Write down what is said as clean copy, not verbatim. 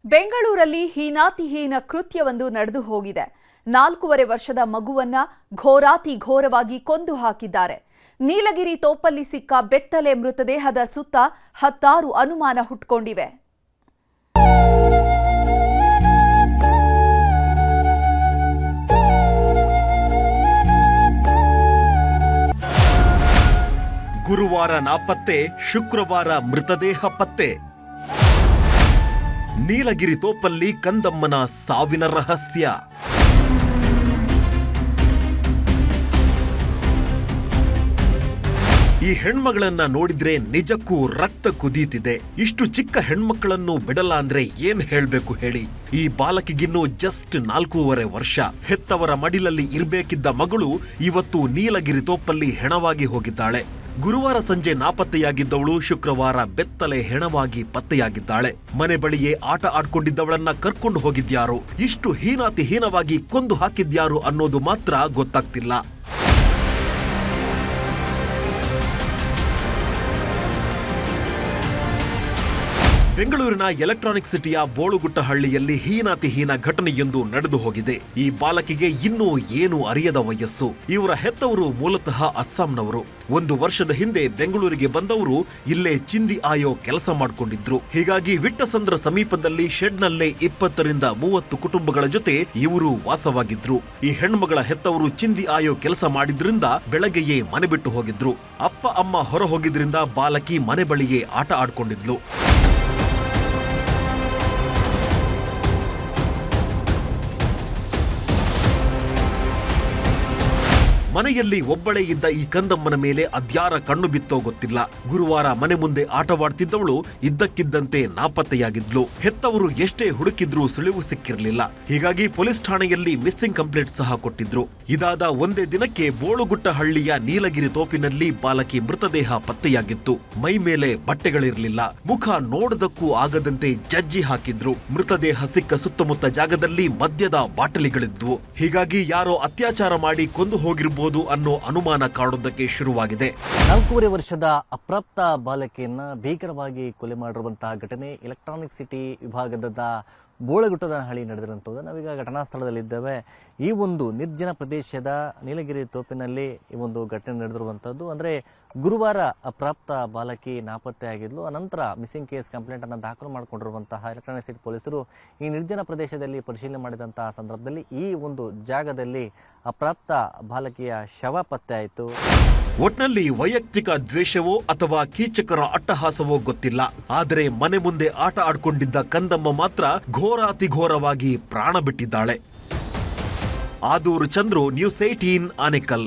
ಬೆಂಗಳೂರಲ್ಲಿ ಹೀನಾತಿಹೀನ ಕೃತ್ಯವೊಂದು ನಡೆದು ಹೋಗಿದೆ. 4.5 ವರ್ಷದ ಮಗುವನ್ನ ಘೋರವಾಗಿ ಕೊಂದು ಹಾಕಿದ್ದಾರೆ. ನೀಲಗಿರಿ ತೋಪಲ್ಲಿ ಸಿಕ್ಕ ಬೆತ್ತಲೆ ಮೃತದೇಹದ ಸುತ್ತ 10 ಅನುಮಾನ ಹುಟ್ಟುಕೊಂಡಿವೆ. ಗುರುವಾರ ನಾಪತ್ತೆ, ಶುಕ್ರವಾರ ಮೃತದೇಹ ಪತ್ತೆ. ನೀಲಗಿರಿ ತೋಪಲ್ಲಿ ಕಂದಮ್ಮನ ಸಾವಿನ ರಹಸ್ಯ. ಈ ಹೆಣ್ಮಗಳನ್ನ ನೋಡಿದ್ರೆ ನಿಜಕ್ಕೂ ರಕ್ತ ಕುದೀತಿದೆ. ಇಷ್ಟು ಚಿಕ್ಕ ಹೆಣ್ಮಕ್ಕಳನ್ನು ಬಿಡಲ್ಲ ಅಂದ್ರೆ ಏನ್ ಹೇಳ್ಬೇಕು ಹೇಳಿ. ಈ ಬಾಲಕಿಗಿನ್ನೂ ಜಸ್ಟ್ 4.5 ವರ್ಷ. ಹೆತ್ತವರ ಮಡಿಲಲ್ಲಿ ಇರ್ಬೇಕಿದ್ದ ಮಗಳು ಇವತ್ತು ನೀಲಗಿರಿ ತೋಪಲ್ಲಿ ಹೆಣವಾಗಿ ಹೋಗಿದ್ದಾಳೆ. ಗುರುವಾರ ಸಂಜೆ ನಾಪತ್ತೆಯಾಗಿದ್ದವಳು ಶುಕ್ರವಾರ ಬೆತ್ತಲೆ ಹೆಣವಾಗಿ ಪತ್ತೆಯಾಗಿದ್ದಾಳೆ. ಮನೆ ಬಳಿಯೇ ಆಟ ಆಡ್ಕೊಂಡಿದ್ದವಳನ್ನ ಕರ್ಕೊಂಡು ಹೋಗಿದ್ಯಾರು, ಇಷ್ಟು ಹೀನಾತಿಹೀನವಾಗಿ ಕೊಂದು ಹಾಕಿದ್ಯಾರು ಅನ್ನೋದು ಮಾತ್ರ ಗೊತ್ತಾಗ್ತಿಲ್ಲ. ಬೆಂಗಳೂರಿನ ಎಲೆಕ್ಟ್ರಾನಿಕ್ ಸಿಟಿಯ ಬೋಳುಗುಟ್ಟಹಳ್ಳಿಯಲ್ಲಿ ಹೀನಾತಿಹೀನ ಘಟನೆಯೊಂದು ನಡೆದು ಹೋಗಿದೆ. ಈ ಬಾಲಕಿಗೆ ಇನ್ನೂ ಏನು ಅರಿಯದ ವಯಸ್ಸು. ಇವರ ಹೆತ್ತವರು ಮೂಲತಃ ಅಸ್ಸಾಂನವರು. 1 ವರ್ಷದ ಹಿಂದೆ ಬೆಂಗಳೂರಿಗೆ ಬಂದವರು ಇಲ್ಲೇ ಚಿಂದಿ ಆಯೋ ಕೆಲಸ ಮಾಡಿಕೊಂಡಿದ್ರು. ಹೀಗಾಗಿ ವಿಟ್ಟಸಂದ್ರ ಸಮೀಪದಲ್ಲಿ ಶೆಡ್ನಲ್ಲೇ 20 ರಿಂದ 30 ಕುಟುಂಬಗಳ ಜೊತೆ ಇವರು ವಾಸವಾಗಿದ್ರು. ಈ ಹೆಣ್ಮಗಳ ಹೆತ್ತವರು ಚಿಂದಿ ಆಯೋ ಕೆಲಸ ಮಾಡಿದ್ರಿಂದ ಬೆಳಗ್ಗೆಯೇ ಮನೆ ಬಿಟ್ಟು ಹೋಗಿದ್ರು. ಅಪ್ಪ ಅಮ್ಮ ಹೊರ ಹೋಗಿದ್ರಿಂದ ಬಾಲಕಿ ಮನೆ ಬಳಿಯೇ ಆಟ ಆಡ್ಕೊಂಡಿದ್ಲು. ಮನೆಯಲ್ಲಿ ಒಬ್ಬಳೇ ಇದ್ದ ಈ ಕಂದಮ್ಮನ ಮೇಲೆ ಅದ್ಯಾರ ಕಣ್ಣು ಬಿತ್ತೋ ಗೊತ್ತಿಲ್ಲ. ಗುರುವಾರ ಮನೆ ಮುಂದೆ ಆಟವಾಡ್ತಿದ್ದವಳು ಇದ್ದಕ್ಕಿದ್ದಂತೆ ನಾಪತ್ತೆಯಾಗಿದ್ಲು. ಹೆತ್ತವರು ಎಷ್ಟೇ ಹುಡುಕಿದ್ರೂ ಸುಳಿವು ಸಿಕ್ಕಿರಲಿಲ್ಲ. ಹೀಗಾಗಿ ಪೊಲೀಸ್ ಠಾಣೆಯಲ್ಲಿ ಮಿಸ್ಸಿಂಗ್ ಕಂಪ್ಲೇಂಟ್ ಸಹ ಕೊಟ್ಟಿದ್ರು. ಇದಾದ ಒಂದೇ ದಿನಕ್ಕೆ ಬೋಳುಗುಟ್ಟಹಳ್ಳಿಯ ನೀಲಗಿರಿ ತೋಪಿನಲ್ಲಿ ಬಾಲಕಿ ಮೃತದೇಹ ಪತ್ತೆಯಾಗಿತ್ತು. ಮೈ ಮೇಲೆ ಬಟ್ಟೆಗಳಿರಲಿಲ್ಲ. ಮುಖ ನೋಡದಕ್ಕೂ ಆಗದಂತೆ ಜಜ್ಜಿ ಹಾಕಿದ್ರು. ಮೃತದೇಹ ಸಿಕ್ಕ ಸುತ್ತಮುತ್ತ ಜಾಗದಲ್ಲಿ ಮದ್ಯದ ಬಾಟಲಿಗಳಿದ್ವು. ಹೀಗಾಗಿ ಯಾರೋ ಅತ್ಯಾಚಾರ ಮಾಡಿ ಕೊಂದು ಹೋಗಿರಬಹುದು ಅನ್ನೋ ಅನುಮಾನ ಕಾಡುವುದಕ್ಕೆ ಶುರುವಾಗಿದೆ. 4.5 ವರ್ಷದ ಅಪ್ರಾಪ್ತ ಬಾಲಕಿಯನ್ನ ಭೀಕರವಾಗಿ ಕೊಲೆ ಮಾಡಿರುವಂತಹ ಘಟನೆ ಎಲೆಕ್ಟ್ರಾನಿಕ್ ಸಿಟಿ ವಿಭಾಗದ ಬೋಳುಗುಟ್ಟದಹಳ್ಳಿ ನಡೆದಿರುವಂಥದ್ದು. ನಾವೀಗ ಘಟನಾ ಸ್ಥಳದಲ್ಲಿದ್ದೇವೆ. ಈ ಒಂದು ನಿರ್ಜನ ಪ್ರದೇಶದ ನೀಲಗಿರಿ ತೋಪಿನಲ್ಲಿ ಈ ಒಂದು ಘಟನೆ ನಡೆದಿರುವಂಥದ್ದು. ಅಂದರೆ ಗುರುವಾರ ಅಪ್ರಾಪ್ತ ಬಾಲಕಿ ನಾಪತ್ತೆ ಆಗಿದ್ಲು. ಅನಂತರ ಮಿಸ್ಸಿಂಗ್ ಕೇಸ್ ಕಂಪ್ಲೇಂಟ್ ಅನ್ನು ದಾಖಲು ಮಾಡಿಕೊಂಡಿರುವಂತಹ ಎಲೆಕ್ಟ್ರಾನಿಕ್ ಸಿಟಿ ಪೊಲೀಸರು ಈ ನಿರ್ಜನ ಪ್ರದೇಶದಲ್ಲಿ ಪರಿಶೀಲನೆ ಮಾಡಿದಂತಹ ಸಂದರ್ಭದಲ್ಲಿ ಈ ಒಂದು ಜಾಗದಲ್ಲಿ ಅಪ್ರಾಪ್ತ ಬಾಲಕಿಯ ಶವ ಪತ್ತೆ ಆಯಿತು. ಒಟ್ನಲ್ಲಿ ವೈಯಕ್ತಿಕ ದ್ವೇಷವೋ ಅಥವಾ ಕೀಚಕರ ಅಟ್ಟಹಾಸವೋ ಗೊತ್ತಿಲ್ಲ. ಆದರೆ ಮನೆ ಮುಂದೆ ಆಟ ಆಡ್ಕೊಂಡಿದ್ದ ಕಂದಮ್ಮ ಮಾತ್ರ ಘೋರಾತಿಘೋರವಾಗಿ ಪ್ರಾಣ ಬಿಟ್ಟಿದ್ದಾಳೆ. ಆದೂರು ಚಂದ್ರು, ನ್ಯೂಸ್ 18 ಆನೇಕಲ್.